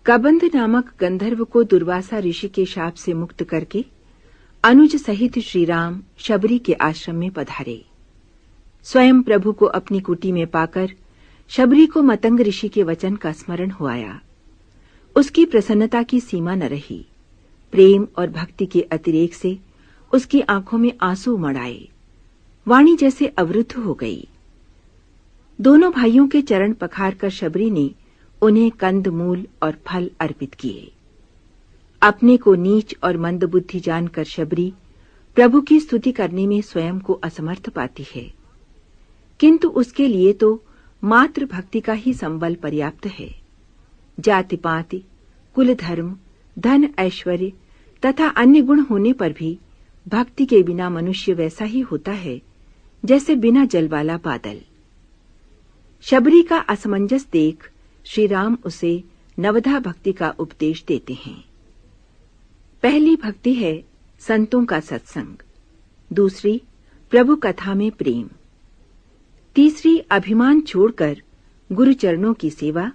कबंध नामक गंधर्व को दुर्वासा ऋषि के शाप से मुक्त करके अनुज सहित श्री राम शबरी के आश्रम में पधारे। स्वयं प्रभु को अपनी कुटी में पाकर शबरी को मतंग ऋषि के वचन का स्मरण हुआया। उसकी प्रसन्नता की सीमा न रही। प्रेम और भक्ति के अतिरेक से उसकी आंखों में आंसू उमड़ आए। वाणी जैसे अवरुद्ध हो गई। दोनों भाइयों के चरण पखार कर शबरी ने उन्हें कंद मूल और फल अर्पित किए। अपने को नीच और मंदबुद्धि जानकर शबरी प्रभु की स्तुति करने में स्वयं को असमर्थ पाती है, किंतु उसके लिए तो मात्र भक्ति का ही संबल पर्याप्त है। जाति पाति, कुल धर्म, धन ऐश्वर्य तथा अन्य गुण होने पर भी भक्ति के बिना मनुष्य वैसा ही होता है जैसे बिना जल वाला बादल। शबरी का असमंजस देख श्री राम उसे नवधा भक्ति का उपदेश देते हैं। पहली भक्ति है संतों का सत्संग, दूसरी प्रभु कथा में प्रेम, तीसरी अभिमान छोड़कर गुरु चरणों की सेवा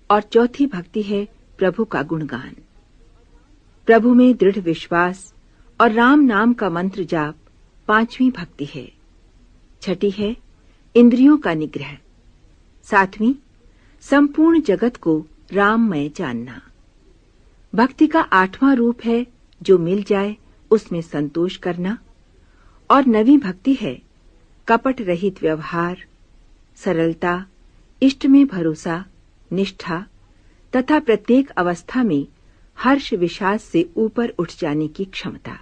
और चौथी भक्ति है प्रभु का गुणगान। प्रभु में दृढ़ विश्वास और राम नाम का मंत्र जाप पांचवी भक्ति है। छठी है इंद्रियों का निग्रह। सातवीं संपूर्ण जगत को राममय जानना। भक्ति का आठवां रूप है जो मिल जाए उसमें संतोष करना। और नवीं भक्ति है कपट रहित व्यवहार, सरलता, इष्ट में भरोसा, निष्ठा तथा प्रत्येक अवस्था में हर्ष विषाद से ऊपर उठ जाने की क्षमता।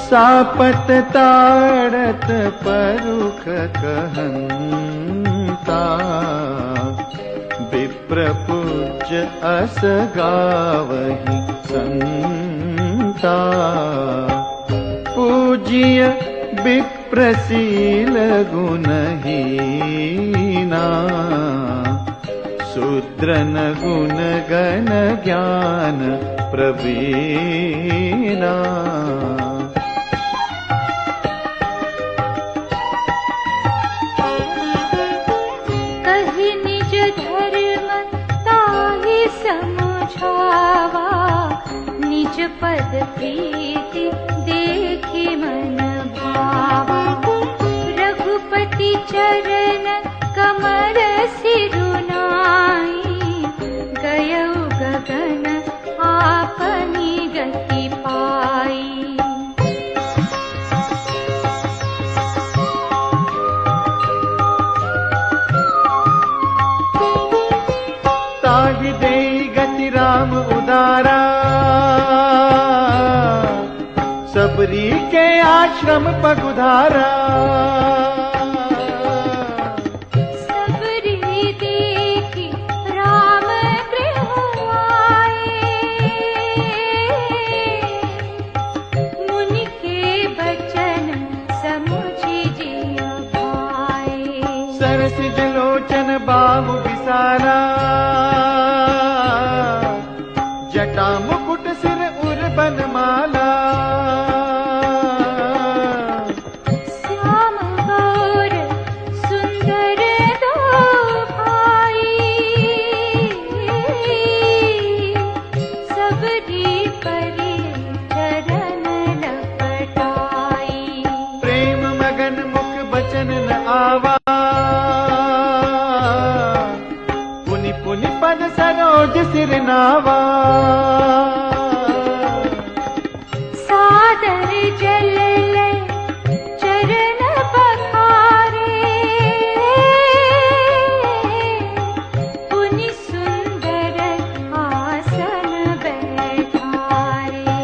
सापत ताड़त परुख कहंता, विप्र पूज्य अस गावहि संता। पूज्य विप्रशील गुणहीना, शूद्रन गुण गण ज्ञान प्रवीणा। पद प्रीति देखी मन भावा, रघुपति चरण कमल सिरुनाई। गयउ गगन आपनी गति पाई। ताहि देई गति राम उदारा, सबरी के आश्रम पगुधारा। सबरी देखी राम गृह आए, मुनि के बचन समुझि जिय भाए। सरसिज लोचन बाहु विसारा, जटा मुकुट सिर उर बनमाला। पुनि पुनि पद सरोज सिर नावा। सादर जल ले चरण पखारे, पुनि सुंदर आसन बैठारे।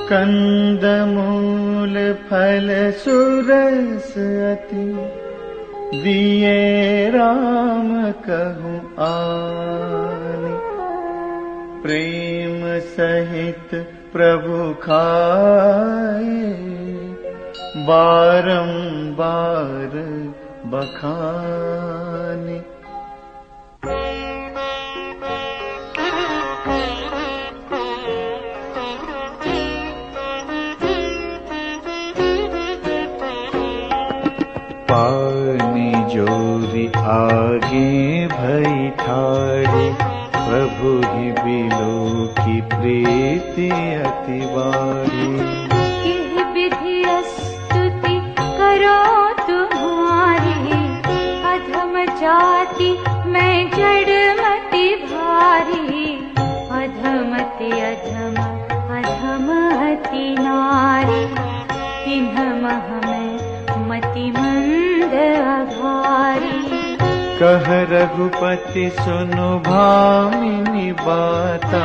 कंद मूल फल सुरस अति, दिए राम कहूँ आनि। प्रेम सहित प्रभु खाए, बारंबार बखाने। पानी जोरी आगे भई ठाड़ी, प्रभु ही बिलो की प्रीति अति बारी। किह विधि स्तुति करो तुम्हारी, अधम जाति मैं जड़मति भारी। अधमति अधम अधम अति नारी, तिन्ह मह मैं मति मंद अघारी। कह रघुपति सुनु भामिनी बाता,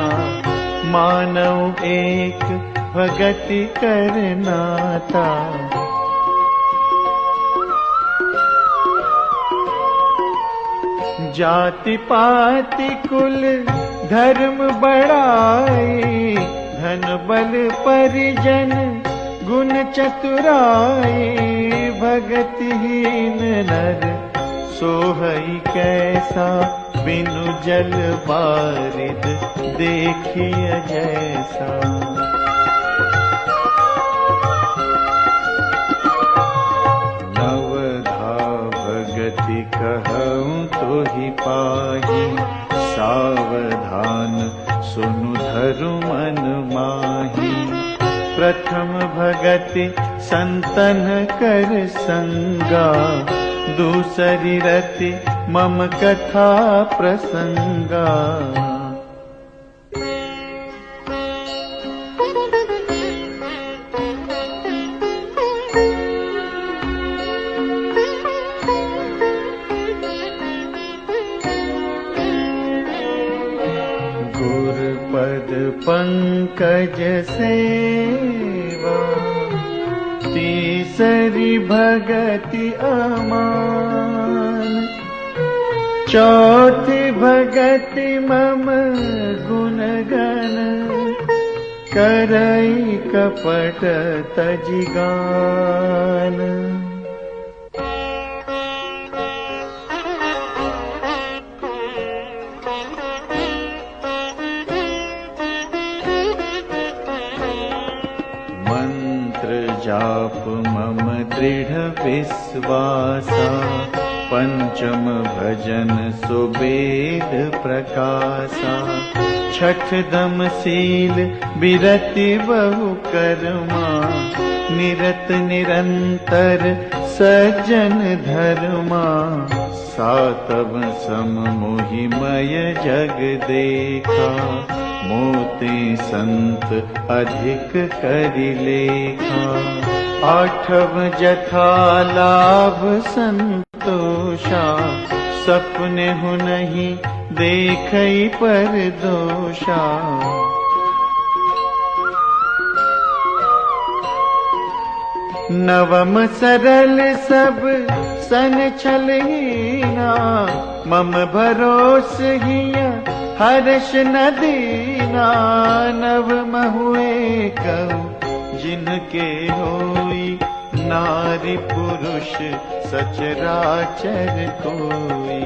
मानव एक भगति करनाता। जाति पाति कुल धर्म बढ़ाई, धन बल परिजन गुण चतुराई। भगतिहीन नर सोहई कैसा, बिनु जल बारिद देखिय जैसा। नवधा भगति कहूँ तो ही पाही, सावधान सुनु धरु मन माही। प्रथम भगति संतन कर संगा, दूसरी रति मम कथा प्रसंगा। गुरुपद पंकज सेवा, तीसरी भगति अमान। चौथी भगति मम गुणगण, करई कपट तजिगान। जाप मम दृढ़ विश्वासा, पंचम भजन सुवेद प्रकाशा। छठ दम शील बिरति बहु कर्मा, निरत निरंतर सज्जन धर्मा। सातव सम मोहिमय जग देखा, मोते संत अधिक करि लेखा। आठव जथा लाभ संतोषा, सपने हु नहीं देखई पर दोषा। नवम सरल सब सन छलहीना, मम भरोस हिया हर्ष न दीना। नव महुए कहूँ जिनके होई, नारी पुरुष सचराचर कोई।